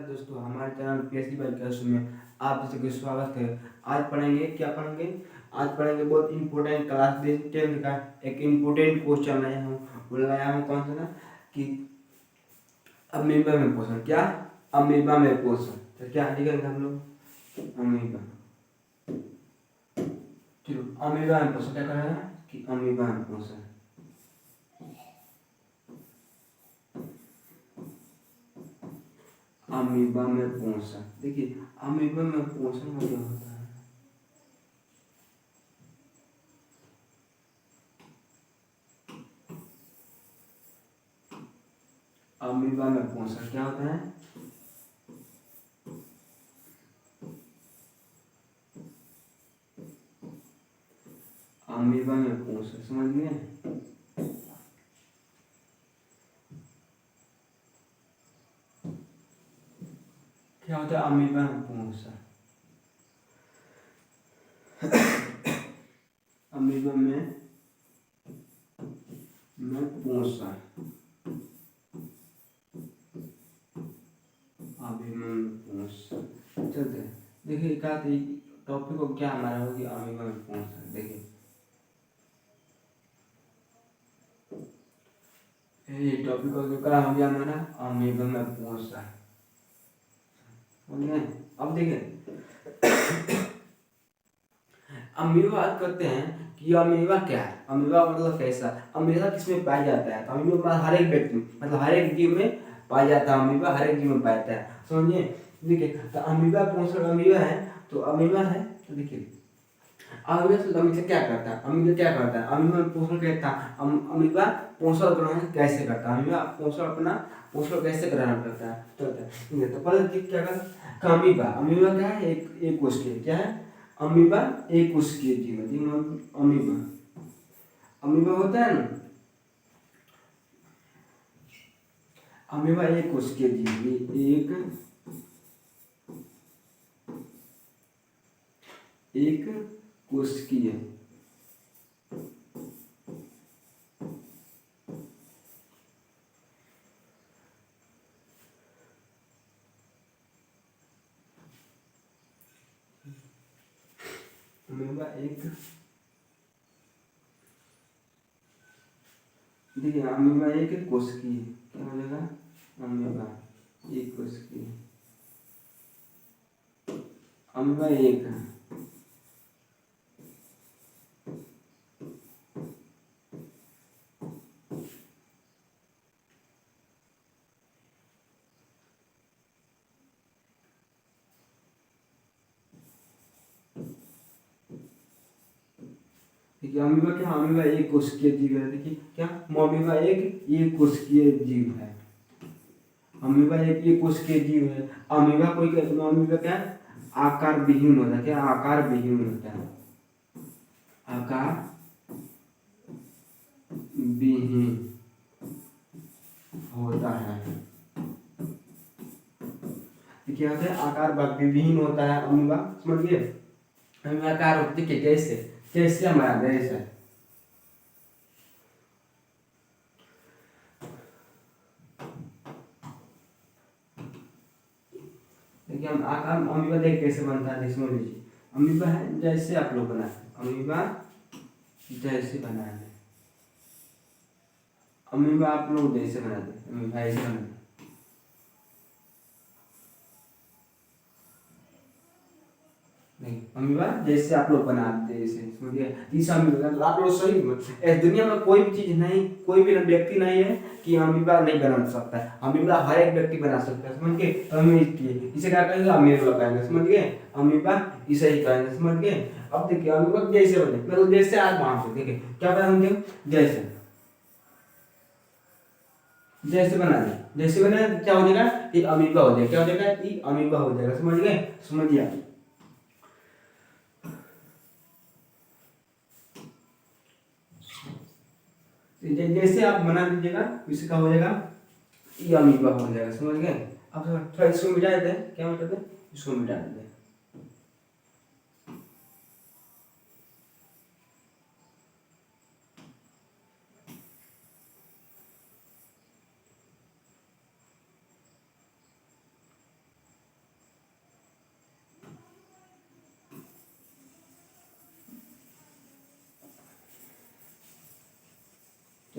दोस्तों, हमारे channel PSC bye class में आप सबका स्वागत है। आज पढ़ेंगे, क्या पढ़ेंगे? आज पढ़ेंगे बहुत इंपॉर्टेंट क्लास 10 का एक इंपॉर्टेंट क्वेश्चन लाया हूँ कौन सा ना कि अमीबा में पोषण। क्या? अमीबा में पोषण। तो क्या लिखेंगे हम लोग? अमीबा। चलो, अमीबा में पोषण क्या करेंगे कि अमीबा में पोषण। अमीबा में पोषण, देखिए अमीबा में पोषण में क्या होता है? अमीबा में पोषण क्या होता है? अमीबा में पोषण समझ गए? क्या होता है अमीबा में पोषण? अमीबा में पोषण, अमीबा में पोषण। चलते देखिए क्या टॉपिक को क्या हमारा होगी अमीबा में पोषण। देखिए ये टॉपिक को क्या हो गया हमारा अमीबा में पोषण। अब देखिए अमीबा बात करते हैं कि अमीबा क्या है। अमीबा मतलब कैसा? अमीबा किसमें पाया जाता है? तो अमीबा हर एक व्यक्ति मतलब हर एक जीव में पाया जाता है। अमीबा हर एक जीव में पाया जाता है, समझिए। देखिए तो अमीबा पोषण अमीबा है, तो अमीबा है तो देखिए अमीबा क्या करता है? अमीबा क्या करता है? अमीबा पोषण करता है। अमीबा पोषण ग्रहण कैसे करता है? अमीबा पोषण अपना पोषण कैसे ग्रहण करता है? तो पहले क्या करता है? अमीबा क्या है? एक कोशिकीय। क्या है? अमीबा एक कोशिकीय जीव है। अमीबा अमीबा होता है ना, अमीबा एक कोशिकीय जीव, एक कोशिकीय। अमीबा एक, देखिए अमीबा एक कोशिकीय। क्या हो जाएगा? अमीबा एक कोशिकीय, अमीबा एक है। देखिए अमीबा क्या? अमीबा एक कोशिकीय जीव है। देखिए क्या? अमीबा एक कोशिकीय जीव है। अमीबा एक कोशिकीय जीव है। अमीबा अमीबा क्या है? आकार विहीन होता है। क्या? आकार विहीन होता है। आकार विहीन होता है। क्या होता है? आकार विहीन होता है अमीबा, समझिए। अमीबा आकार देखिए कैसे कैसे हमारा देश है। देखिए हम आकार अमीबा देख कैसे बनता है, समझ लीजिए। अमीबा है जैसे आप लोग बनाते हैं, अमीबा जैसे बनाते हैं, अमीबा आप लोग जैसे बनाते हैं, अमीबा ऐसे बनाते हैं। नहीं, अमीबा जैसे आप लोग बनाते हैं, समझिए। इस अमीबा आप लोग सही इस दुनिया में कोई भी चीज नहीं, कोई भी व्यक्ति नहीं है कि अमीबा नहीं बना सकता है। अमीबा हर एक व्यक्ति बना सकता है, समझ गए? इसे क्या कहेंगे? अमीबा कहेंगे, समझ गए? अमीबा इसे ही कहेंगे, समझ गए? अब देखिए अमीबा जैसे बने, मतलब जैसे आज वहां से देखिए क्या बनाएंगे? जैसे जैसे बना दे, जैसे बना क्या हो जाएगा? ये अमीबा हो जाएगा। क्या हो जाएगा? ये अमीबा हो जाएगा, समझ गए? समझिए आप। जैसे आप बना दीजिएगा इसका हो जाएगा ये अमीबा हो जाएगा, समझ गए? अब थोड़ा इसको मिटा देते हैं। क्या मिटाते हैं? इसको मिटा देते हैं।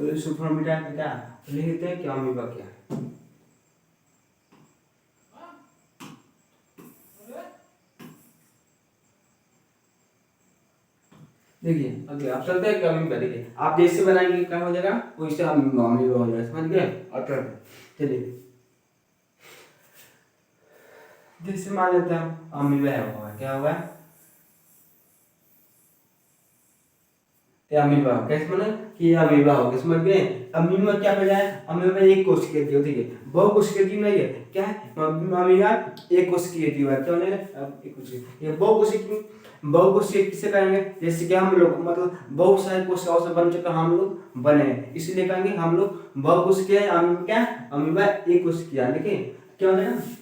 तो इसको फॉर्म मिटा के क्या लिख देते हैं कि अमीबा क्या है। देखिए अगले आप चलते हैं कि अमीबा। देखिए आप जैसे बनाएंगे क्या हो जाएगा वैसे अमीबा हो जाएगा, समझ गए। और चलिए जैसे मान लेते हैं अमीबा हुआ क्या हुआ अमीबा कैसे माने कि अमीबा हो गया, समझ गए। अमीबा क्या हो जाए, अमीबा एक कोशिकीय जीव, ठीक है, बहु कोशिकीय जीव नहीं है, क्या है अमीबा एक कोशिकीय जीव है, क्या होने एक कोशिकीय, ये बहु कोशिकीय किसे कहेंगे, जैसे कि हम लोग मतलब बहुत सारे कोशिकाओं से बन चुका हम लोग बने हैं, इसलिए कहेंगे हम लोग बहु कोशिकीय क्या अमीबा एक कोशिकीय, लेकिन क्या होता है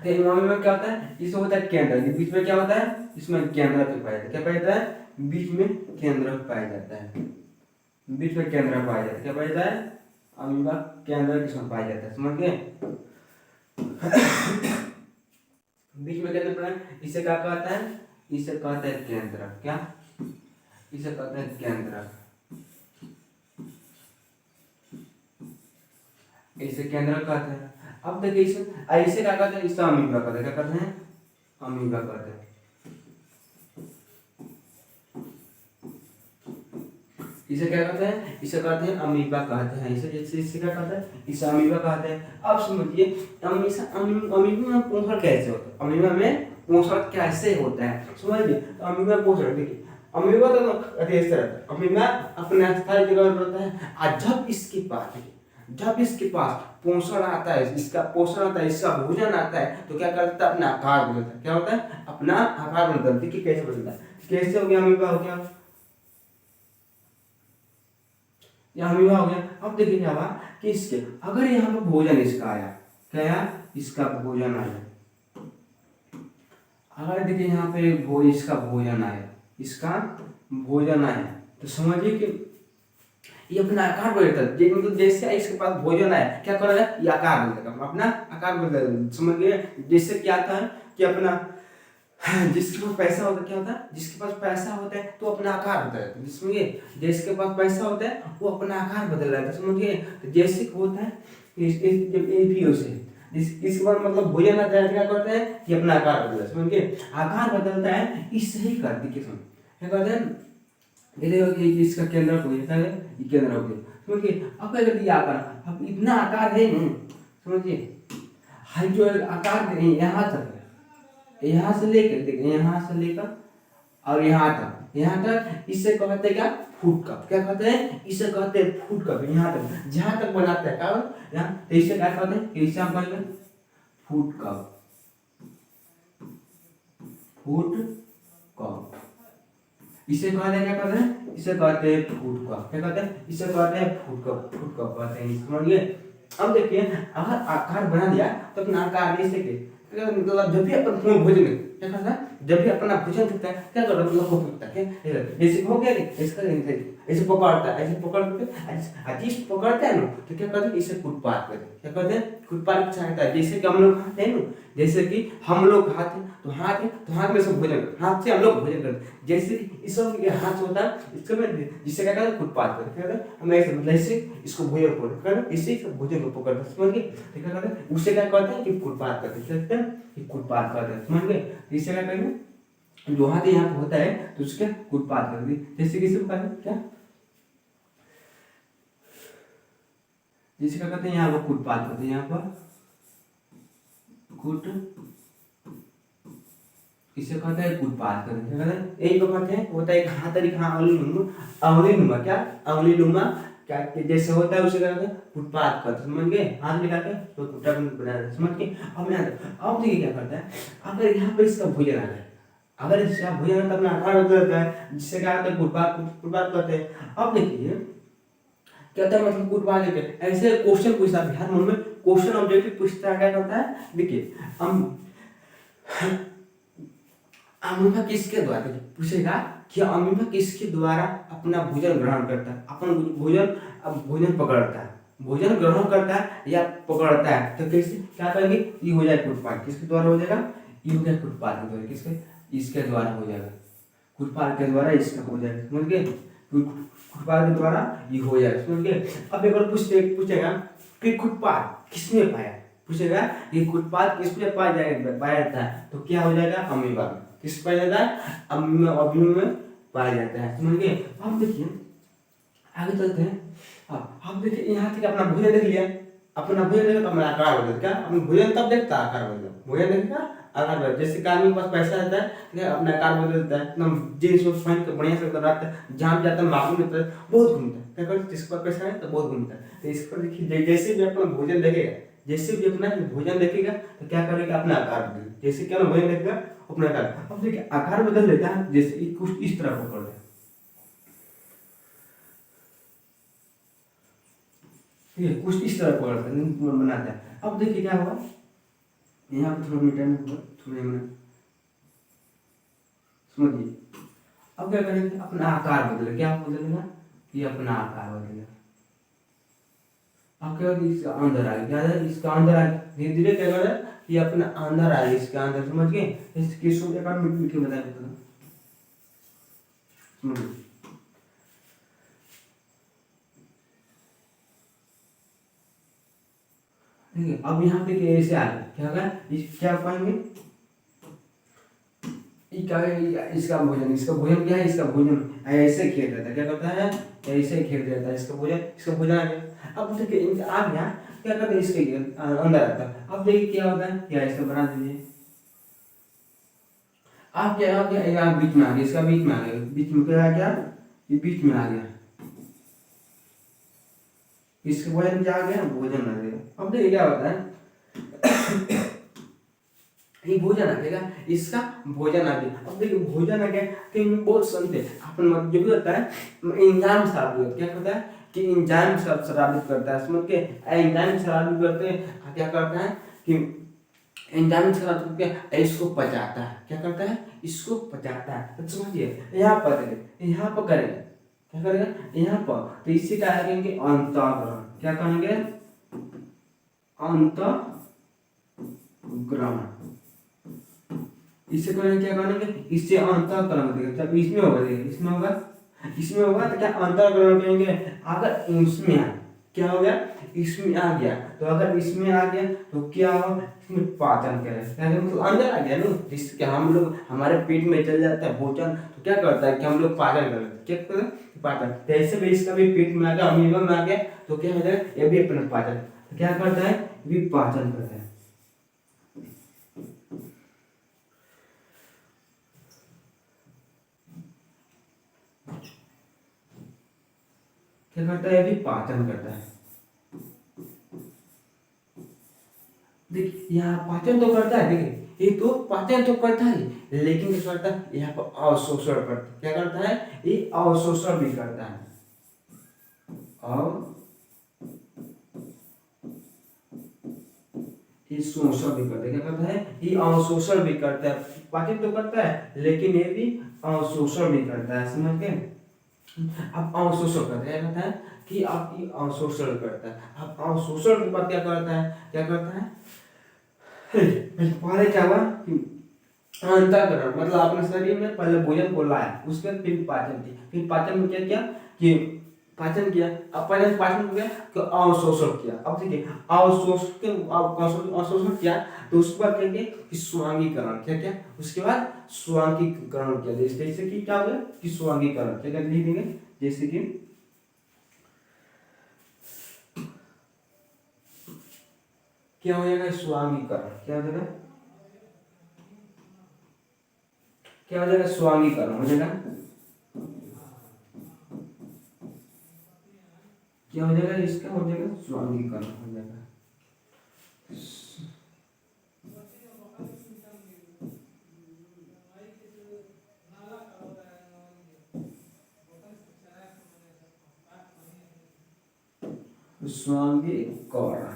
तो इमामी में क्या होता है, इसमें होता है केंद्र, बीच में क्या होता है, इसमें केंद्र पाया जाता है, क्या पाया जाता है, बीच में केंद्र पाया जाता है, बीच में केंद्र पाया जाता है, क्या पाया जाता है, अमीबा केंद्र किसमें पाया जाता है, समझ गए। बीच में केंद्र पाया, इसे क्या कहता है, इसे कहता है केंद्र, क्या इसे कहता है केंद्र, इसे केंद्र कहते हैं। अब देखिए इसे ऐसे क्या कहते हैं, इसे अमीबा कहते हैं, क्या कहते हैं, अमीबा कहते हैं। इसे क्या कहते हैं, इसे कहते हैं अमीबा कहते हैं, इसे जैसे इसे क्या कहते हैं, इसे अमीबा कहते हैं। अब समझिए अमीबा में पोषण कैसे होता है, अमीबा में पोषण कैसे होता है समझिए। तो अमीबा पोषण देखिए, अमीबा तो इस तरह अमीबा अपने स्थायी जगह पर रहता है, और जब इसके पास पोषण आता है, इसका पोषण आता है, इसका भोजन आता है, तो क्या करता है, अपना आकार बदलता है, क्या होता है, अपना आकार बदलता है। देखिए कैसे बदलता है, कैसे हो गया अमीबा हो गया, यहाँ अमीबा हो गया। अब देखिए क्या हुआ कि इसके अगर यहाँ पर भोजन इसका आया, क्या इसका भोजन आया, अगर देखिए यहाँ पे इसका भोजन आया, इसका भोजन आया, तो समझिए कि ये अपना आकार बदलता है, मतलब जैसे इसके पास भोजन आया क्या करेगा, ये आकार बदलेगा, अपना आकार बदलेगा, समझ गए। जैसे क्या आता है कि अपना जिसके पास पैसा होता है क्या होता है, जिसके पास पैसा होता है तो अपना आकार बदल जाता है, समझिए, जिसके पास पैसा होता है वो अपना आकार बदल जाता है, समझिए। तो जैसे होता है जब एपीओ से इसके बाद मतलब भोजन आता है क्या करता है कि अपना आकार बदलता है, समझिए, आकार बदलता है, इससे ही कर दी किस्म क्या कहते हैं, ये इसका केंद्र हो गया, ये केंद्र हो गया, समझिए। अब क्या कर दिया आकार, अब इतना आकार है ना, समझिए, हाई जो आकार यहाँ तक है, यहाँ से लेकर देखिए, यहाँ से लेकर और यहाँ तक इससे कहते हैं क्या, फुट कप, क्या कहते हैं, इसे कहते हैं फुट कप, यहाँ तक जहाँ तक बनाते हैं क्या यहाँ, तो इसे क्या कहते हैं, इसे हम कहते हैं फुट कप, फुट कप, इसे कहते हैं क्या कहते हैं, इसे कहते हैं फुट कप, क्या कहते हैं, इसे कहते हैं फुट कप कहते हैं, समझिए। अब देखिए अगर आकार बना दिया तो अपना आकार नहीं सके, मतलब जब भी अपन भोजन क्या करता है, जब भी अपना भोजन करता है क्या करता है, मतलब हो सकता है क्या, जैसे हो गया इसका ऐसे पकड़ता है, ऐसे पकड़ के अजीज पकड़ता है ना, तो क्या कहते हैं, इसे कुटपाट करते हैं, क्या कहते हैं, कुटपाट की सहायता है। जैसे कि हम लोग खाते हैं ना, जैसे कि हम लोग खाते हैं तो हाथ में सब भोजन करते, हाथ से हम लोग भोजन करते हैं, जैसे इस हाथ होता है इसको में, जिससे क्या कहते हैं कुटपाट करते हैं, हम ऐसे मतलब ऐसे इसको भोजन करते, इससे भोजन को पकड़ते हैं, समझ गए। तो क्या कहते हैं, उससे क्या कहते हैं कि कुटपाट करते हैं, कि कुटपाट करते हैं, समझ गए। इससे क्या करेंगे, जो हाथ यहाँ पे होता है तो उसके कुटपाट कर दी, जैसे किसी को क्या, जैसे क्या कहते हैं, यहाँ पर कुटपाट करते हैं, यहाँ पर कुट, इसे कहते हैं कुटपाट करते हैं, यही कहते हैं, होता है हाथ तरीका अंगुली नुमा क्या, अंगुली नुमा क्या जैसे होता है उसे कहते हैं कुटपाट करते, समझ गए, हाथ निकाल के तो कुटा बना देते, समझ गए। अब देखिए क्या करता है, अगर यहाँ पर इसका भोजन आ जाए, अगर इसका भोजन अपना आकार बदल जाता है, जिससे क्या होता है कुटपाट करते हैं। अब देखिए क्या होता है, मतलब कुटपाट देते हैं, ऐसे क्वेश्चन पूछता है बिहार में, क्वेश्चन ऑब्जेक्टिव पूछता है, क्या होता है, देखिए अमीबा किसके द्वारा पूछेगा कि अमीबा किसके द्वारा अपना भोजन ग्रहण करता है, अपन भोजन पकड़ता है, भोजन ग्रहण करता है या पकड़ता है, तो कैसे क्या करेंगे, ये हो जाएगा कुटपाट, किसके द्वारा हो जाएगा, ये हो गया कुटपाट के द्वारा, किसके, इसके द्वारा हो जाएगा, कुटपाट के द्वारा इसका हो जाएगा, समझ गए। फुटपाथ के द्वारा ये हो जाएगा, समझ गए। अब एक और पूछेगा कि फुटपाथ किसने पाया, पूछेगा कि फुटपाथ किसमें पाया जाता है, तो क्या हो जाएगा, अमीबा में। किस पाया जाता है, अमीबा में पाया जाता है, समझ गए। अब देखिए आगे चलते हैं। अब देखिए यहाँ तक अपना भोजन देख लिया, अपना भोजन देखा तो अपना आकार बदल, क्या अपना भोजन तब देखता है आकार बदल, भोजन देखा आकार बदल। जैसे कि आदमी के पास पैसा रहता है, ठीक है, अपना आकार बदल देता है, एकदम जीन्स में पहन के बढ़िया से रखता है, जहाँ जाता है मालूम रहता है, बहुत घूमता है, क्या करता है, जिसके पास पैसा है तो बहुत घूमता है। तो इस पर देखिए जैसे भी अपना भोजन देखेगा, जैसे भी अपना भोजन देखेगा तो क्या करेगा, अपना आकार बदल, जैसे क्या भोजन देखेगा अपना आकार। अब देखिए आकार बदल लेता है, जैसे कुछ इस तरह पकड़ ले, ठीक है, कुछ इस तरह पकड़ता है, बनाता है। अब देखिए क्या हुआ, यहाँ पे थोड़ा मीटर में हुआ, थोड़े मिनट समझिए। अब क्या करेंगे, अपना आकार बदले, क्या बदलेगा, ये अपना आकार बदलेगा। अब क्या होगा, इसका अंदर आ गया, क्या है, इसका अंदर आ गया, धीरे धीरे क्या कर रहा है, ये अपना अंदर आ गया, इसका अंदर, समझ गए। इसकी सूट एक और मीठी बता देता हूँ, समझिए। ठीक है, अब यहाँ पे ऐसे आ गया, क्या होगा, इस क्या पाएंगे, इसका भोजन क्या है, इसका भोजन ऐसे खेल रहता है, क्या करता है, ऐसे खेल रहता है, इसका भोजन आ गया। अब देखिए आ गया, क्या करता है, इसके अंदर आता है। अब देखिए क्या होता है, क्या ऐसे बना दीजिए, आप क्या आ गया, यहाँ बीच में आ गया, इसका बीच में आ गया, बीच में क्या आ गया, ये बीच में आ गया, इसका भोजन क्या आ गया, भोजन आ गया। अब देखिए क्या होता है, ये भोजन आ गया, इसका भोजन आ गया। अब देखिए भोजन आ गया तो इनमें बहुत सुनते अपन जो भी होता है एंजाइम शराबित, क्या करता है कि एंजाइम शराबित करता है, समझ के, एंजाइम शराबित करते हैं, क्या करता है कि एंजाइम शराबित करके इसको पचाता है, क्या करता है, इसको पचाता है। तो समझिए यहाँ पर करेंगे, क्या करेगा, यहाँ पर, तो इसी का कहेंगे अंतःग्रहण, क्या कहेंगे, अंतःग्रहण। इससे करेंगे, क्या करेंगे, इससे अंतःकरण देगा, जब इसमें होगा, देखिए इसमें होगा तो क्या अंतःकरण कहेंगे। अगर इसमें आ, क्या हो गया, इसमें आ गया, तो अगर इसमें आ गया तो क्या होगा, इसमें पाचन करेगा, क्या मतलब अंदर आ गया ना, जिसके हम लोग हमारे पेट में चल जाता है भोजन, तो क्या करता है कि हम लोग पाचन कर लेते हैं, क्या करते हैं, पाचन। तो ऐसे भी इसका भी पेट में आ गया, अमीबा में आ गया, तो क्या हो जाएगा, ये भी अपना पाचन, तो क्या करता है, भी पाचन करता है। क्या करता है, भी पाचन करता है। देखिए यहाँ पाचन तो करता है, देखिए ये तो पाचन तो करता है, लेकिन क्या करता है, यहाँ पर अवशोषण करता है, क्या करता है, ये अवशोषण भी करता है, और ये शोषण भी करता है, क्या करता है, ये अवशोषण भी करता है। पाचन तो करता है लेकिन ये भी अवशोषण भी करता है, समझ गए। अब अवशोषण करता है, क्या करता है कि आप ये अवशोषण करता है। अब अवशोषण के बाद क्या करता है, पहले क्या हुआ कि अंतःकरण, मतलब अपने शरीर में पहले भोजन को लाया, उसके बाद फिर पाचन किया, फिर पाचन में क्या किया कि पाचन किया, अब पहले पाचन हो गया तो अवशोषण किया। अब देखिए अवशोषण किया तो उसके बाद क्या किया कि स्वांगीकरण, क्या किया, उसके बाद स्वांगीकरण किया, जैसे कि क्या हो गया कि स्वांगीकरण, क्या लिख देंगे, जैसे कि क्या हो जाएगा, स्वांगीकरण, क्या हो जाएगा, क्या हो जाएगा, स्वांगीकरण हो जाएगा, क्या हो जाएगा, इसका हो जाएगा स्वांगीकरण हो जाएगा। स्वांगीकरण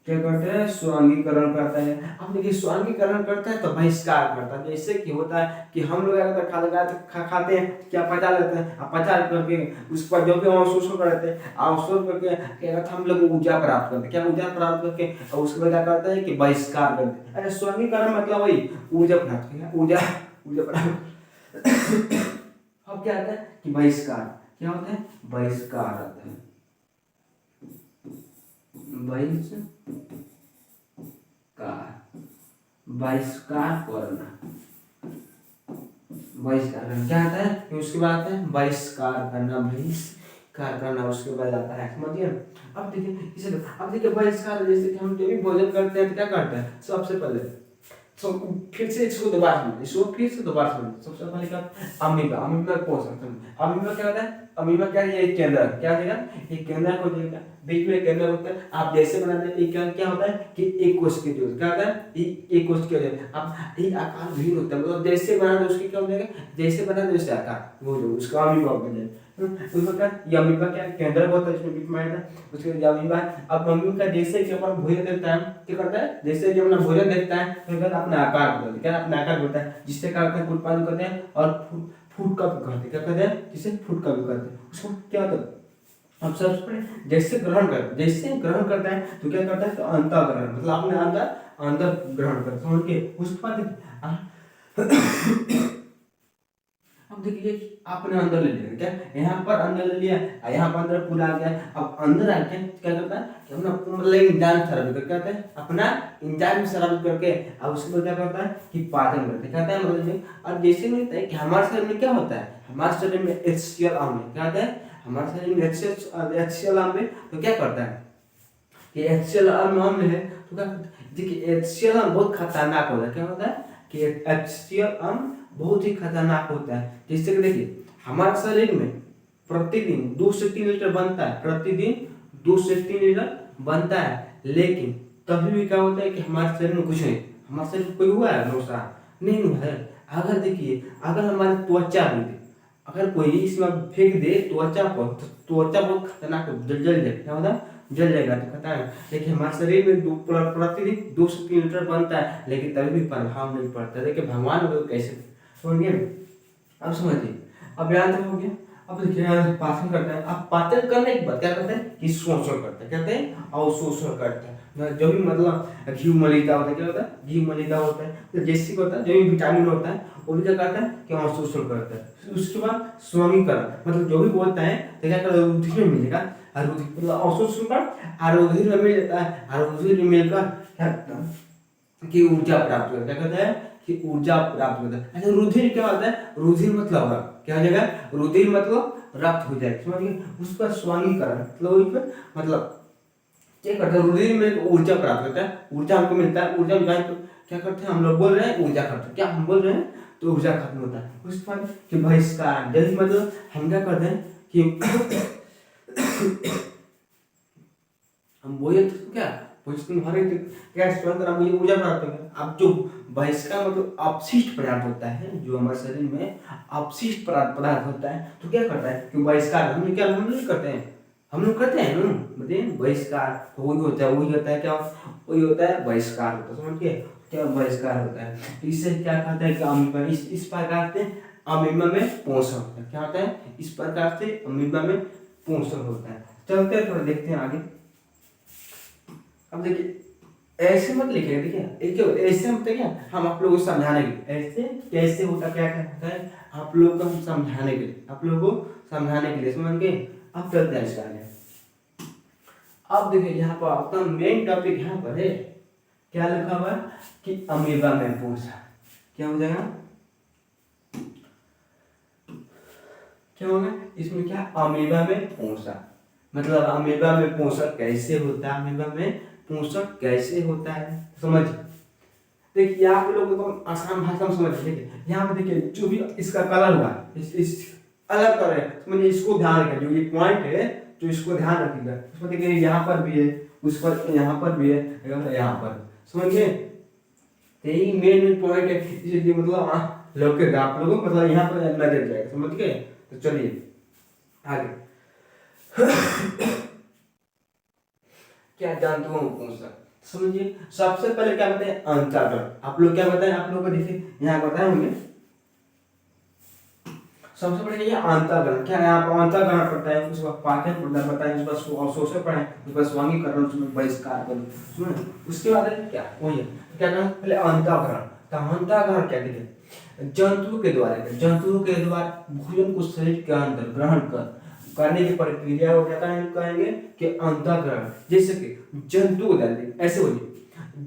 क्या करते हैं, स्वांगीकरण करता है। अब देखिए स्वांगीकरण करता है तो बहिष्कार करता है, जैसे कि होता है कि हम लोग अगर खाते हैं, क्या पचा लेते हैं, अब पचा करके उस पर जो भी अवशोषण करते हैं, अवशोषण करके क्या करते हैं, हम लोग ऊर्जा प्राप्त करते हैं, क्या ऊर्जा प्राप्त करके और उसके बाद क्या करता है कि बहिष्कार करते हैं। अरे स्वांगीकरण मतलब वही ऊर्जा प्राप्त, ऊर्जा ऊर्जा प्राप्त। अब अब क्या आता है कि बहिष्कार, क्या होता है बहिष्कार आता है, बहिष्कार करना, बहिष्कार करना क्या आता है कि उसके बाद आता है बहिष्कार करना, बहिष्कार करना उसके बाद आता है, समझिए। अब देखिए इसे, अब देखिए बहिष्कार जैसे कि हम जो भी भोजन करते हैं तो क्या करते हैं सबसे पहले, सो फिर से इसको दोबारा समझिए, इसको फिर से दोबारा समझिए। सबसे पहले क्या अमीबा, अमीबा कौन सा, अमीबा क्या होता है, अमीबा क्या है, ये केंद्र क्या देगा, ये केंद्र को देगा, बीच में केंद्र होता है। आप जैसे बनाते हैं एक क्या होता है कि एक कोश के जो क्या होता है एक कोश के जो आप एक आकार भिन्न होता है, मतलब जैसे बना दो उसके क्या हो जाएगा, जैसे बना दो उससे आकार वो जो उसका अमीबा बन जाएगा। उसका क्या ये अमीबा क्या केंद्र होता है इसमें बीच में आएगा, उसके बाद अमीबा। अब अमीबा जैसे कि अपना भोजन देखता है क्या करता है, जैसे कि अपना भोजन देखता है तो क्या अपना आकार बदलता है, क्या अपना आकार बढ़ता है, जिससे क्या करते हैं उत्पादन करते हैं और फूड का भी करते हैं, क्या करते हैं जिससे फूड का भी करते हैं, उसको क्या होता है। अब सबसे पहले जैसे ग्रहण करता है तो क्या करता है तो अंतःग्रहण, मतलब अपने अंदर ग्रहण करता है, समझ के उसके बाद अब देखिए आपने अंदर ले लिया क्या, यहाँ पर अंदर ले लिया, यहाँ पर अंदर पूरा आ गया। अब अंदर आके क्या करता है कि अपना मतलब इंजाइम स्रावित करके कहते हैं, अपना इंजाइम स्रावित करके अब उसके बाद क्या करता है कि पाचन करते कहते हैं मतलब। और जैसे में होता है कि हमारे शरीर में क्या होता है, हमारे शरीर में HCl अम्ल क्या होता है, हमारे शरीर में HCl अम्ल है तो क्या करता है कि HCl अम्ल है तो क्या देखिए HCl अम्ल बहुत खतरनाक होता है, क्या होता है कि HCl अम्ल बहुत ही खतरनाक होता है। जैसे कि देखिए हमारे शरीर में प्रतिदिन 2 से 3 लीटर बनता है, प्रतिदिन 2 से 3 लीटर बनता है, लेकिन तभी भी क्या होता है कि हमारे शरीर में कुछ नहीं, हमारे शरीर में कोई हुआ है नुकसान नहीं हुआ है। अगर देखिए अगर हमारी त्वचा भी अगर कोई इसमें फेंक दे त्वचा पर तो त्वचा बहुत खतरनाक जल जाएगा, क्या होता है जल जाएगा। तो कहता है देखिए हमारे शरीर में प्रतिदिन 2 से 3 लीटर बनता है, लेकिन तभी भी प्रभाव नहीं पड़ता। देखिए भगवान लोग कैसे समझिए, अब समझिए। अब यहाँ तक हो गया। अब देखिए पाचन करता है, अब पाचन करने के बाद क्या करते हैं कि शोषण करते हैं, कहते हैं अवशोषण करते हैं। जो भी मतलब घी मलिदा होता है, क्या होता है घी मलिदा होता है, तो जैसे होता है जो भी विटामिन होता है वो भी क्या करता है कि अवशोषण करता है। उसके बाद स्वर्गीकरण, मतलब जो भी बोलता है तो क्या करता है रुधिर में मिलेगा, और रुधिर मतलब अवशोषण कर और रुधिर में मिल जाता है, और रुधिर में मिलकर क्या करता है कि ऊर्जा प्राप्त करता है, क्या कहता है कि ऊर्जा प्राप्त होता है। अच्छा रुधिर क्या होता है, रुधिर मतलब रक्त, क्या हो जाएगा रुधिर मतलब रक्त हो जाएगा, समझिए। उसका स्वांगीकरण मतलब क्या करता है रुधिर में ऊर्जा प्राप्त होता है, ऊर्जा हमको मिलता है, ऊर्जा में तो क्या करते हैं हम लोग बोल रहे हैं ऊर्जा खत्म, क्या हम बोल रहे हैं तो ऊर्जा खत्म होता है। उसके बाद कि बहिष्कार जल्दी मतलब हम क्या करते हैं कि हम बोले तो क्या हमारे क्या स्वयं करा मुझे ऊर्जा प्राप्त होगा। अब जो बहिष्कार मतलब अपशिष्ट पदार्थ होता है, जो हमारे शरीर में अपशिष्ट पदार्थ होता है तो क्या करता है कि बहिष्कार हम नहीं करते हैं, हम लोग करते हैं ना बताइए बहिष्कार वही होता है क्या वही होता है बहिष्कार होता है, समझ गए क्या बहिष्कार होता है। इससे क्या कहता है कि अमीबा इस प्रकार से अमीबा में पोषण होता है, क्या होता है इस प्रकार से अमीबा में पोषण होता है। चलते हैं थोड़ा देखते हैं आगे। अब देखिए ऐसे मत लिखिए, देखिए ऐसे मतलब क्या हम आप लोगों को समझाने के लिए ऐसे कैसे होता क्या क्या होता है आप लोगों को हम समझाने के लिए, आप लोगों को समझाने के लिए, समझ गए। अब चलते हैं इसका आगे। अब देखिए यहाँ पर अपना मेन टॉपिक यहाँ पर है क्या लिखा हुआ है कि अमीबा में पोषण, क्या हो जाएगा क्या होगा इसमें क्या अमीबा में पोषण, मतलब अमीबा में पोषण कैसे होता है, अमीबा में पोषण कैसे होता है समझ। देखिए यहाँ पे लोग तो आसान भाषा में समझ, देखिए यहाँ पे देखिए जो भी इसका कलर हुआ इस अलग कलर है, समझिए इसको ध्यान रखें, जो ये पॉइंट है जो इसको ध्यान रखिएगा। उसमें देखिए यहाँ पर भी है, उस पर यहाँ पर भी है, यहाँ पर समझिए यही मेन पॉइंट है, इसलिए मतलब लोग आप लोगों मतलब यहाँ पर नजर जाएगा, समझ गए। तो चलिए आगे क्या जानते हो पोषण समझिए। सबसे पहले क्या बताए अंतःकरण, आप लोग क्या बताएं आप लोग को देखिए यहाँ बताए होंगे। सबसे पहले ये अंतःकरण क्या है, यहाँ पर अंतःकरण पड़ता है, उसके बाद पाचन पड़ता बताएं, उसके बाद अवशोषण पढ़ाएं, उसके बाद स्वांगीकरण, उसमें बहिष्कार करें सुने। उसके बाद क्या वही है क्या करना पहले अंतःकरण, तो अंतःकरण क्या देखिए जंतुओं के द्वारा भोजन को शरीर के अंदर ग्रहण करने की प्रक्रिया को क्या कहेंगे कि अंतःग्रहण। जैसे कि जंतु को ऐसे बोलिए,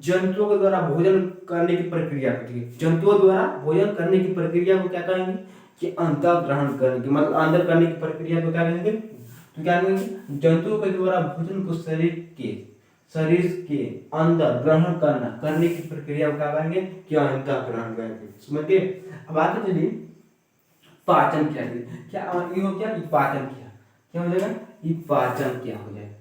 जंतुओं के द्वारा भोजन करने की प्रक्रिया होती है, जंतुओं द्वारा भोजन करने की प्रक्रिया को क्या कहेंगे कि अंतःग्रहण करने की, मतलब अंदर करने की प्रक्रिया को क्या कहेंगे, तो क्या कहेंगे जंतुओं के द्वारा भोजन को शरीर के अंदर ग्रहण करने की प्रक्रिया को क्या कहेंगे कि अंतःग्रहण करेंगे। समझिए। अब आगे चलिए, पाचन क्या है, क्या ये हो गया, पाचन क्या हो जाएगा, ये पाचन क्या हो जाएगा,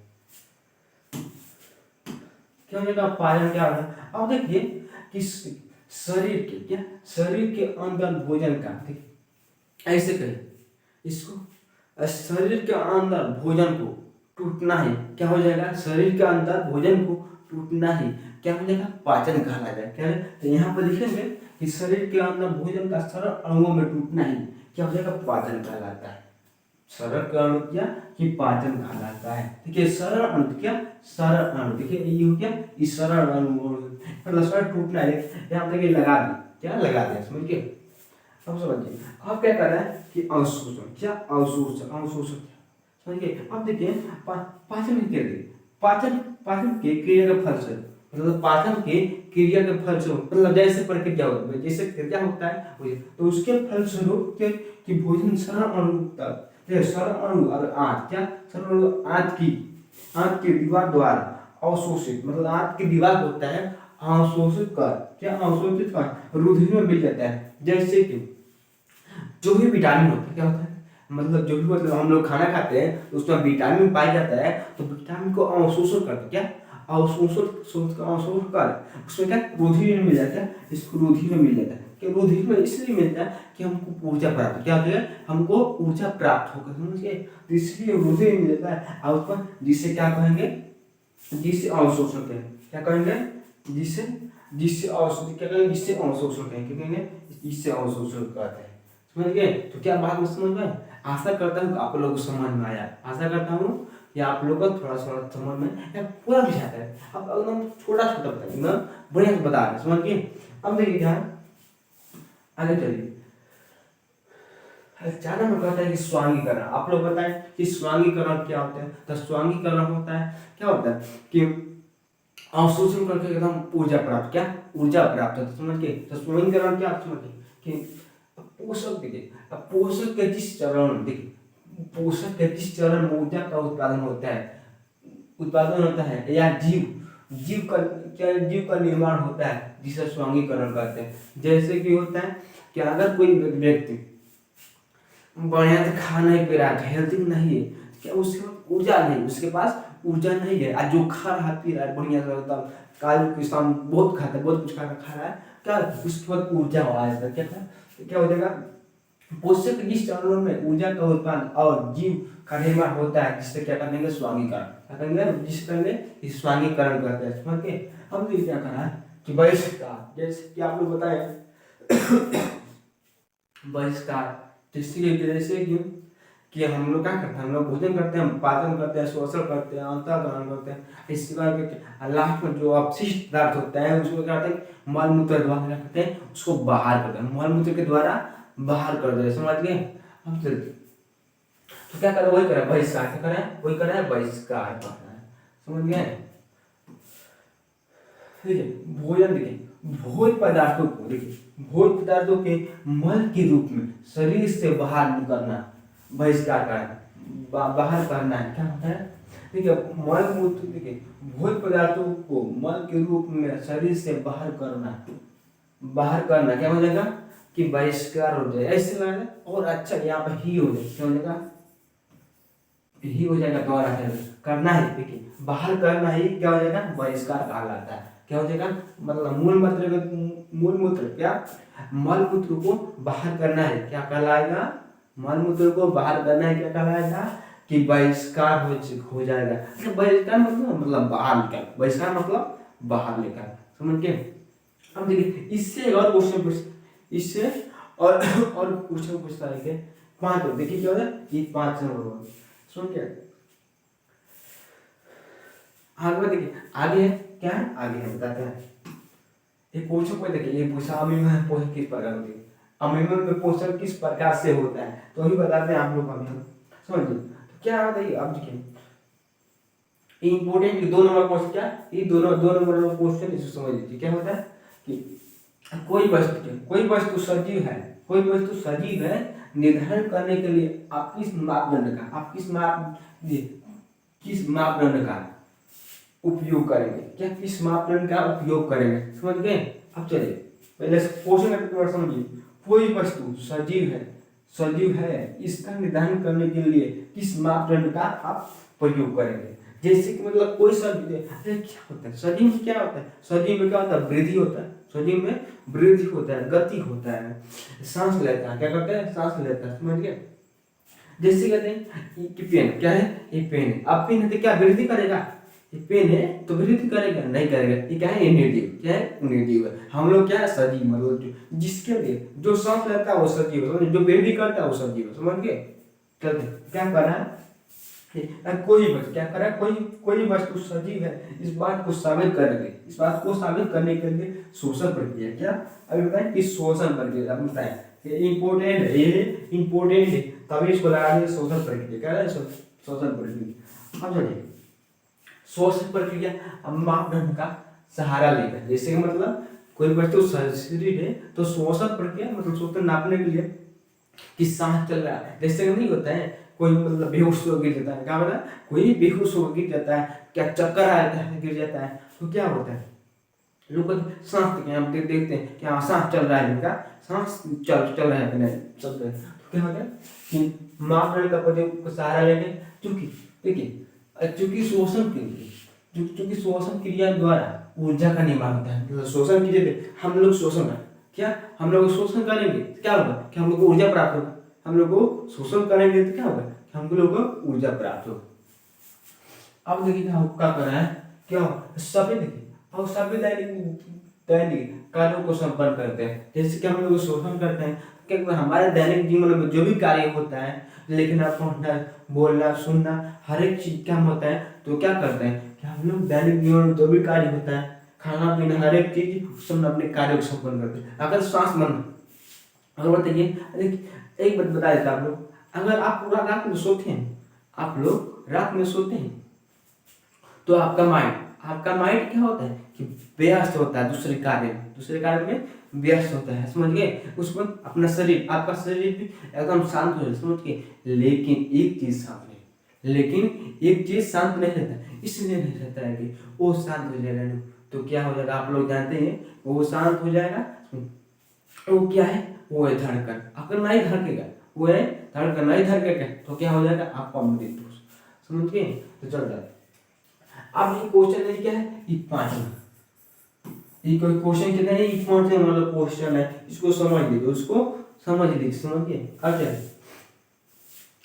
क्या हो जाएगा, पाचन क्या हो जाएगा। अब देखिए कि शरीर के अंदर भोजन का, देखिए ऐसे करें इसको, शरीर के अंदर भोजन को टूटना ही क्या हो जाएगा, शरीर के अंदर भोजन को टूटना ही क्या हो जाएगा, पाचन कहला जाएगा। क्या है, तो यहाँ पर लिखेंगे कि शरीर के अंदर भोजन का सरल अणुओं में टूटना ही क्या हो जाएगा, पाचन कहलाता है। सरल का अणु क्या कि पाचन कहलाता है। देखिए सरल अणु क्या, सरल अणु, देखिए ये हो गया, इस सरल अणु मतलब सरल टूटना है, यहाँ तक लगा दी, क्या लगा दिया, समझ गए। अब समझिए, अब क्या कर रहा है कि अवशोषण, क्या अवशोषण समझिए। अब देखिए पाचन की क्रिया, पाचन के क्रिया के फल से, मतलब पाचन के क्रिया के फल से, मतलब जैसे प्रक्रिया होती है, जैसे क्रिया होता है तो उसके फलस्वरूप कि भोजन सरल अणु तक, सरल अणु और आंत, क्या सरल अणु आंत की दीवार द्वारा अवशोषित, मतलब आंत की दीवार होता है अवशोषित कर, क्या अवशोषित कर रुधिर में मिल जाता है। जैसे कि जो भी विटामिन होता है, क्या होता है, मतलब जो भी, मतलब हम लोग खाना खाते हैं तो उसमें विटामिन पाया जाता है, तो विटामिन को अवशोषण करते, क्या अवशोषण कर उसमें क्या रुधिर में मिल जाता है, इसको रुधिर में मिल जाता है, कि रुधिर में इसलिए मिलता है कि हमको ऊर्जा प्राप्त, क्या होता है, हमको ऊर्जा प्राप्त होकर, समझिए, तो इसलिए रुधिर में मिल जाता है। और उसको जिससे क्या कहेंगे, जिससे अवशोषण कहेंगे, क्या कहेंगे, जिससे अवशोषण, क्या कहेंगे, जिससे अवशोषण कहेंगे, इससे अवशोषण कहते हैं। समझ गए। तो क्या बात में समझ में, आशा करता हूँ आप लोगों को समझ में आया, आशा करता हूँ कि आप लोगों को थोड़ा समझ में या पूरा बुझाता है। अब एकदम छोटा बताइए ना, बढ़िया से बता रहे, समझ गए। अब देखिए क्या आगे चलिए, 4 नंबर कहता है कि स्वांगीकरण। आप लोग बताएं कि स्वांगीकरण क्या होता है। तो स्वांगीकरण होता है, क्या होता है कि अवशोषण करके एकदम ऊर्जा प्राप्त, क्या ऊर्जा प्राप्त होता है, समझ गए। तो स्वांगीकरण क्या, समझ गए कि पोषक, देखिए पोषक के जिस चरण, देखिए पोषक के जिस चरण में ऊर्जा का उत्पादन होता है या जीव का निर्माण होता है, जिसे स्वांगीकरण कहते हैं। जैसे कि होता है कि अगर कोई व्यक्ति बढ़िया से खा नहीं पी रहा है, हेल्थी नहीं है, क्या उसके ऊर्जा नहीं, उसके पास ऊर्जा नहीं है, आज जो खा रहा पी रहा है बढ़िया से एकदम काल किसान बहुत खाता है, बहुत कुछ खा रहा है, क्या उसके बाद ऊर्जा आ जाता है, क्या हो जाएगा, पोषक जिस चरणों में ऊर्जा का उत्पादन और जीव का निर्माण होता है, जिससे क्या करेंगे, स्वांगीकरण, क्या करेंगे, जिस करेंगे स्वांगीकरण करते हैं, समझ के। अब ये क्या करना है कि बहिष्कार, जैसे कि आप लोग बताए बहिष्कार, जैसे कि हम लोग क्या करते हैं, हम लोग भोजन करते हैं, पाचन करते हैं, शोषण करते हैं, अंतःग्रहण करते हैं, इसके बाद लास्ट में जो अपशिष्ट पदार्थ होता है उसको क्या करते हैं, मल मूत्र द्वारा क्या करते हैं, उसको बाहर करते हैं, मल मूत्र के द्वारा बाहर कर दे, समझ गए। हम चलते तो क्या करें, वही करें बहिष्कार, क्या करें, वही करें बहिष्कार करना है, समझ गए। ठीक है, भोजन देखिए, भोज्य पदार्थों को, देखिए भोज्य पदार्थों के मल के रूप में शरीर से बाहर करना, बहिष्कार करना, बाहर करना है, क्या होता है, ठीक है, मल मूत्र, देखिए भोज्य पदार्थों को मल के रूप में शरीर से बाहर करना क्या हो जाएगा कि बहिष्कार हो जाए, ऐसे लगना और अच्छा यहाँ पर ही हो जाए, क्या हो जाएगा, ही हो जाएगा, द्वारा करना है, देखिए बाहर करना ही क्या हो जाएगा, बहिष्कार कहलाता है, क्या हो जाएगा, मतलब मूल मूत्र क्या, मल मूत्र को बाहर करना है, क्या कहलाएगा, मल मूत्र को बाहर करना है, क्या कहलाएगा कि बहिष्कार हो जाएगा। बहिष्कार मतलब बाहर निकाल, बहिष्कार मतलब बाहर निकाल, समझ के। अब देखिए इससे और क्वेश्चन, इससे और क्वेश्चन पूछता है कि 5, देखिए क्या होता है, ये 5 नंबर सुन के आगे देखिए, आगे है क्या है, आगे है बताते हैं। एक क्वेश्चन को देखिए, ये पूछा अभी मैं पोषक किस प्रकार होती है, अमीबा में पोषण किस प्रकार से होता है, तो वही बताते हैं आप लोग अभी हम समझिए। तो क्या होता है अब देखिए इंपॉर्टेंट 2 नंबर क्वेश्चन, क्या ये दोनों 2 नंबर क्वेश्चन इसे समझ लीजिए। क्या होता है कि कोई वस्तु सजीव है निर्धारण करने के लिए आप किस मापदंड का उपयोग करेंगे, क्या किस मापदंड का उपयोग करेंगे, समझ गए। अब चलिए पहले क्वेश्चन का समझिए। कोई वस्तु सजीव है इसका निर्धारण करने के लिए किस मापदंड का आप प्रयोग करेंगे। जैसे कि मतलब कोई सजीव, अरे क्या होता है सजीव में, क्या होता है सजीव में, क्या होता है वृद्धि होता है, सजीव में वृद्धि होता है, गति होता है, सांस लेता है, क्या करता है सांस लेता है, समझ गए। जैसे कहते हैं कि पेन क्या है, ये पेन है, अब पेन है तो क्या वृद्धि करेगा, ये पेन है तो वृद्धि करेगा नहीं करेगा, ये क्या है ये निर्जीव, क्या है निर्जीव है। हम लोग क्या है सजीव, मतलब जिसके लिए जो सांस लेता है वो सजीव है, जो वृद्धि करता है वो सजीव है, समझ गए। चलते क्या कर रहा है कोई वस्तु, क्या कर रहा है कोई वस्तु सजीव है, इस बात को साबित करने के लिए शोषण प्रक्रिया, क्या अभी बताएं कि शोषण प्रक्रिया आप बताएं इम्पोर्टेंट है तभी इसको लगा दिया शोषण प्रक्रिया, क्या है शोषण प्रक्रिया। अब चलिए शोषण प्रक्रिया अब मापदंड का सहारा लेकर, जैसे कि मतलब कोई वस्तु सजीव है तो शोषण प्रक्रिया मतलब शोषण नापने के लिए कि सांस चल रहा है, जैसे नहीं होता है कोई मतलब बेहोश हो गिर जाता है, क्या बोला कोई बेहोश हो गिर जाता है, क्या चक्कर आता है गिर जाता है, तो क्या होता है लोग सांस हम देखते हैं कि हाँ सांस चल रहा है, इनका सांस चल रहा है चल रहा है, तो क्या होता है कि मापदंड का प्रयोग को सहारा लेंगे। चूंकि देखिए चूंकि शोषण क्रिया द्वारा ऊर्जा का निर्माण होता है, मतलब शोषण क्रिया हम लोग शोषण क्या हम लोग शोषण करेंगे तो क्या होगा कि हम लोग को ऊर्जा प्राप्त होगा, हम लोग को शोषण करेंगे तो क्या होगा कि हम लोग को ऊर्जा प्राप्त होगा। अब देखिए क्या कर रहा है, क्या सभी देखिए और सभी दैनिक कार्यों को संपन्न करते हैं, जैसे कि हम लोग शोषण करते हैं क्योंकि हमारे दैनिक जीवन में जो भी कार्य होता है, लिखना पढ़ना बोलना सुनना हर एक चीज क्या होता है, तो क्या करते हैं कि हम लोग दैनिक जीवन में जो भी कार्य होता है खाना पीना हर एक चीज सब अपने कार्य को संपन्न करते हैं। अगर श्वास मन अगर बताइए एक बात बता देता आप लोग, अगर आप पूरा रात में सोते हैं, आप लोग रात में सोते हैं तो आपका माइंड क्या होता है कि व्यस्त होता है, दूसरे कार्य में व्यस्त होता है, समझ गए। उसको अपना शरीर आपका शरीर भी एकदम शांत हो जाए, समझ गए। लेकिन एक चीज शांत नहीं रहता, इसलिए नहीं रहता है कि वो शांत हो जाएगा नहीं तो क्या हो जाएगा, आप लोग जानते हैं वो शांत हो जाएगा, वो क्या है वो है धड़कन, अगर नहीं धड़केगा वो है धड़कन नहीं धड़केगा तो क्या हो जाएगा आपका मृत्यु, समझ गए। तो चल जाए अब ये क्वेश्चन है क्या है ये 5वां, ये कोई क्वेश्चन कितना है, ये 5वां मतलब क्वेश्चन है, इसको समझ लीजिए समझिए। अब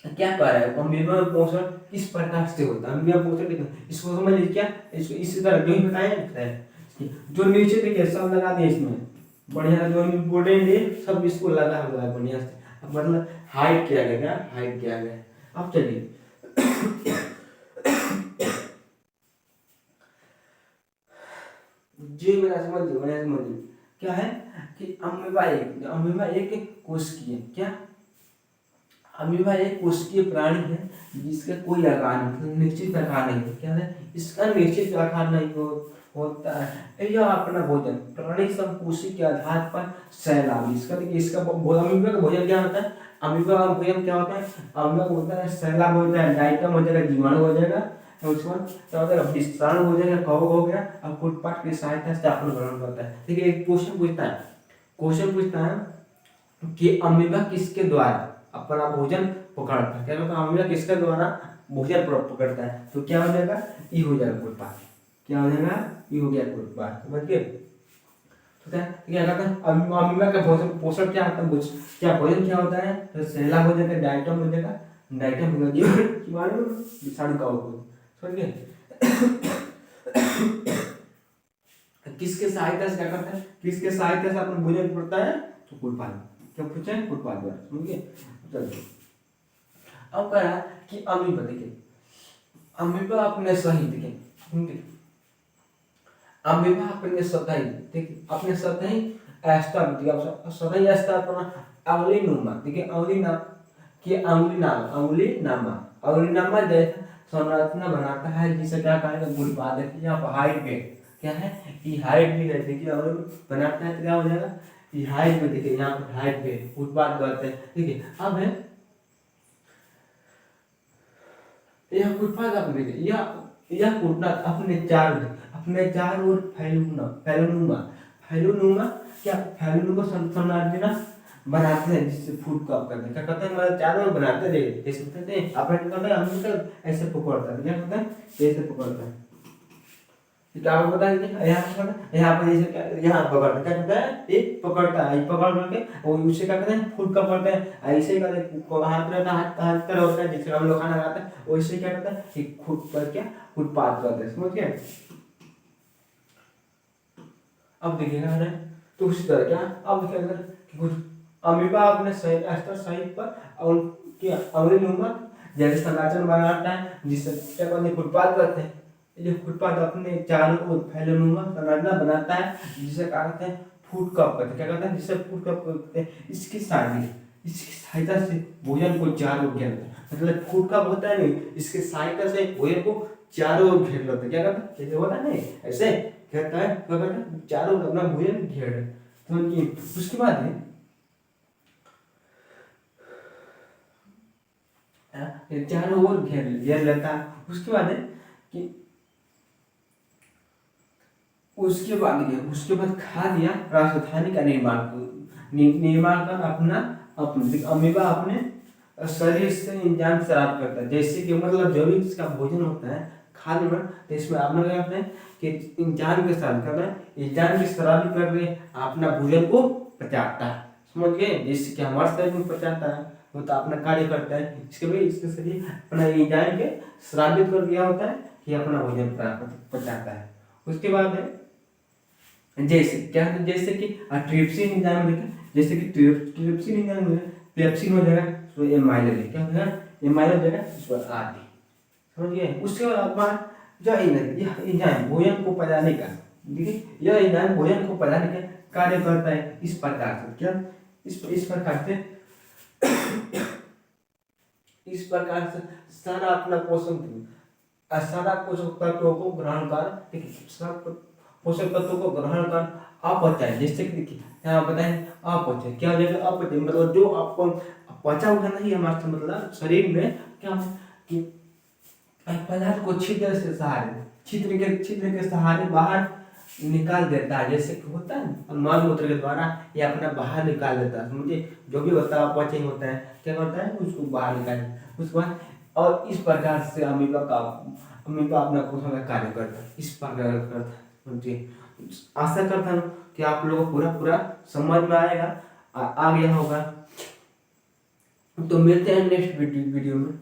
क्या कह रहा है अमीबा में पोषण किस प्रकार से होता है, अमीबा पोषण कितना इसको समझ लीजिए। क्या इसको इसी तरह जो ही बताया जो नीचे देखिए सब लगा दिए इसमें बढ़िया, जो इम्पोर्टेंट है सब इसको लगा हुआ है बढ़िया से, मतलब हाइड किया गया। अब चलिए जी मेरा समझिए क्या है कि अमीबा एक कोशिकीय, क्या अमीबा एक कोशिकीय प्राणी है जिसका कोई आकार मतलब निश्चित आकार नहीं है, क्या है इसका निश्चित आकार नहीं होता है, यह अपना भोजन प्राणी संपोषी के आधार पर सैलाबी, इसका देखिए इसका अमीबा का भोजन क्या होता है, अमीबा का भोजन क्या होता है, अमीबा का होता है सैलाब हो जाएगा, डाइटम हो जाएगा, जीवाणु हो जाएगा, उसके बाद क्या होता है विषाणु हो जाएगा, कवक हो गया और फुटपाथ की सहायता से अपना ग्रहण करता है। देखिए एक क्वेश्चन पूछता है कि अमीबा किसके द्वारा अपना भोजन पकड़ता है, क्या कहता है अमीबा किसके द्वारा भोजन पकड़ता है, तो क्या हो जाएगा ये हो जाएगा फुटपाथ, क्या हो जाएगा ये हो गया फुटपाथ, समझ गए। तो क्या कहता है अमीबा का भोजन पोषण क्या होता है, क्या भोजन क्या होता है, तो सैलाब हो जाएगा, डाइटम हो जाएगा, जीवाणु विषाणु का हो, समझ गए। किसके सहायता से क्या करता है, किसके सहायता से अपना भोजन पकड़ता है, तो फुटपाथ, क्या पूछा है फुटपाथ द्वारा, समझिए। चलिए अब कह रहा है कि अमीबा देखिए अमीबा अपने सही देखिए अमीबा अपने सतही देखिए अपने सतही ऐसा देखिए आप सदा ऐसा अपना अंगुली नुमा देखिए अंगुली नाम कि अंगुली नामा जैसा संरचना बनाता है जिसे क्या कहेगा गुणपाद है। यहाँ हाइट पे क्या है कि हाइट भी है देखिए अगर बनाता है तो क्या हो जाएगा कि हाइट पे देखिए यहाँ पर हाइट पे उत्पाद करते हैं देखिए अब है यह फुटपाथ अपने यह फुटपाथ अपने चार ओर फैलूनुमा फैलूनुमा क्या फैलूनुमा संरचना बनाते हैं जिससे फूड को आप करते हैं क्या करते हैं मतलब चारों ओर बनाते हैं जैसे कहते हैं आप करते हैं हम तो ऐसे पकड़ता है क्या करते हैं ऐसे पकड़ता है ठीक है आपको बता दीजिए यहाँ पर जैसे क्या यहाँ पकड़ता क्या करता है ये पकड़ता है पकड़ करके और उससे क्या करते हैं फूड का पड़ता है ऐसे ही करते हाथ रहता हाथ तरह होता है जिससे हम लोग खाना खाते हैं वैसे क्या करता है कि खुद पर क्या उत्पाद करते हैं समझ गए। अब देखिएगा तो उसी तरह क्या अब देखिएगा कि कुछ अमीबा अपने स्तर सहित पर और क्या अम्लीनुमा जैसे संरचना बनाता है जिससे क्या करते हैं उत्पाद करते हैं ये फुटपाथ अपने चारों ओर फैलनुमा संरचना बनाता है जिसे क्या कहते हैं फूड कप कहते हैं क्या कहते हैं जिसे फूड कप कहते हैं इसकी सहायता से भोजन को चारों ओर घेर लेते हैं मतलब फूड कप होता है नहीं इसके सहायता से भोजन को चारों ओर घेर लेते हैं क्या कहते हैं जैसे होता है नहीं ऐसे कहता है क्या कहते हैं चारों ओर अपना भोजन घेर लेते तो उसके बाद है चारों ओर घेर लेता है उसके बाद है कि उसके बाद खाद्य या राजधानी का निर्माण कर अपने अमीबा अपने शरीर से इंजाम स्राव करता है जैसे कि मतलब जो भी इसका भोजन होता है खाद्य में तो इसमें आपने क्या करते हैं कि इंजाम के स्राव कर रहे हैं इंजाम के स्राव कर रहे अपना भोजन को पचाता है समझ गए जैसे कि हमारे शरीर में पचाता है वो तो अपना कार्य करता है इसके लिए इसके शरीर अपना इंजाम के स्रावित कर दिया होता है कि अपना भोजन पचाता है। उसके बाद है जैसे क्या है जैसे कि ट्रिप्सिन एंजाइम लिखा जैसे कि ट्रिप्सिन एंजाइम में पेप्सिन हो जाएगा तो एमाइल है क्या हो जाएगा एमाइल हो जाएगा इस पर आदि समझ गए। उसके बाद जो एंजाइम भोजन को पचाने का देखिए यह एंजाइम भोजन को पचाने का कार्य करता है इस प्रकार से क्या इस प्रकार से इस प्रकार से सारा अपना सारा पोषक तत्वों को ग्रहण कर देखिए पोषक तत्वों को ग्रहण कर अपचय जैसे कि देखिए यहाँ बताएं अपचय क्या हो जाएगा अपचय मतलब जो आपको पचा हुआ नहीं हमारे मतलब शरीर में क्या कि पदार्थ को छिद्र के सहारे बाहर निकाल देता है जैसे कि होता है मल मूत्र के द्वारा ये अपना बाहर निकाल देता है समझे जो भी होता है अपचय होता है क्या करता है उसको बाहर निकाल उसके बाद और इस प्रकार से अमीबा अपना पोषण का कार्य करता है इस प्रकार करता है समझिए। आशा करता हूँ कि आप लोगों को पूरा समझ में आएगा आ गया होगा। तो मिलते हैं नेक्स्ट वीडियो में।